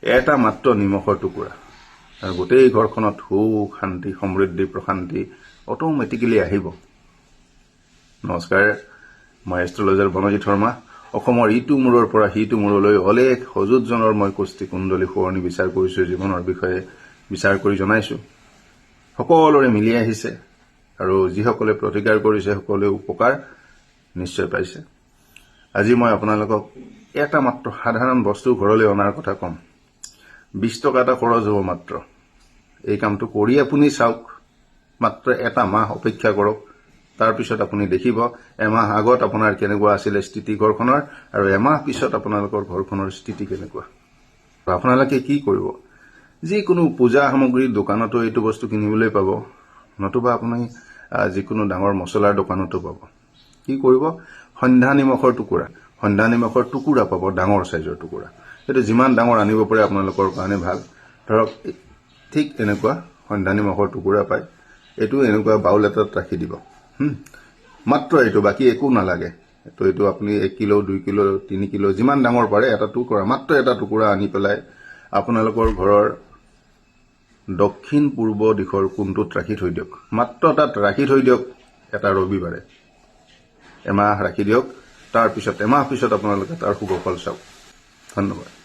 এটা মাত্ৰ নিমখৰ টুকুৰা আৰু গোটেই ঘৰখনত সুখ শান্তি সমৃদ্ধি প্ৰশান্তি অটোমেটিক্যালি আহিব। নমস্কাৰ, মই এষ্ট্ৰলজাৰ বনজিৎ শৰ্মা। অসমৰ ইটো মূৰৰ পৰা সিটো মূৰলৈ অলেখ সজুতজনৰ মই কুষ্টি কুণ্ডলী শুৱনি বিচাৰ কৰিছো, জীৱনৰ বিষয়ে বিচাৰ কৰি জনাইছো। সকলোৰে মিলি আহিছে আৰু যিসকলে প্ৰতিকাৰ কৰিছে সকলোৱে উপকাৰ নিশ্চয় পাইছে। আজি মই আপোনালোকক এটা মাত্ৰ সাধাৰণ বস্তু ঘৰলৈ অনাৰ কথা কম। 20 টকা এটা খৰচ হ'ব মাত্ৰ। এই কামটো কৰি আপুনি চাওক, মাত্ৰ এটা মাহ অপেক্ষা কৰক। তাৰপিছত আপুনি দেখিব এমাহ আগত আপোনাৰ কেনেকুৱা আছিলে স্থিতি ঘৰখনৰ আৰু এমাহ পিছত আপোনালোকৰ ঘৰখনৰ স্থিতি কেনেকুৱা। আপোনালোকে কি কৰিব, যিকোনো পূজা সামগ্ৰীৰ দোকানতো এইটো বস্তু কিনিবলৈ পাব, নতুবা আপুনি যিকোনো ডাঙৰ মছলাৰ দোকানতো পাব। কি কৰিব, সন্ধ্যা নিমখৰ টুকুৰা পাব, ডাঙৰ সাইজৰ টুকুৰা। সেইটো যিমান ডাঙৰ আনিব পাৰে আপোনালোকৰ কাৰণে ভাল। ধৰক ঠিক এনেকুৱা সন্ধ্যা নিমখৰ টুকুৰা পায়, এইটো এনেকুৱা বাউল এটাত ৰাখি দিব। মাত্ৰ এইটো, বাকী একো নালাগে। এইটো আপুনি 1 কিলো 2 কিলো 3 কিলো যিমান ডাঙৰ পাৰে এটা টুকুৰা, মাত্ৰ এটা টুকুৰা আনি পেলাই আপোনালোকৰ ঘৰৰ দক্ষিণ পূৰ্ব দিশৰ কোণটোত ৰাখি থৈ দিয়ক। মাত্ৰ তাত ৰাখি থৈ দিয়ক এটা ৰবিবাৰে। এমাহ ৰাখি দিয়ক। তাৰপিছত এমাহ পিছত আপোনালোকে তাৰ শুভ ফল চাওক। ধন্যবাদ।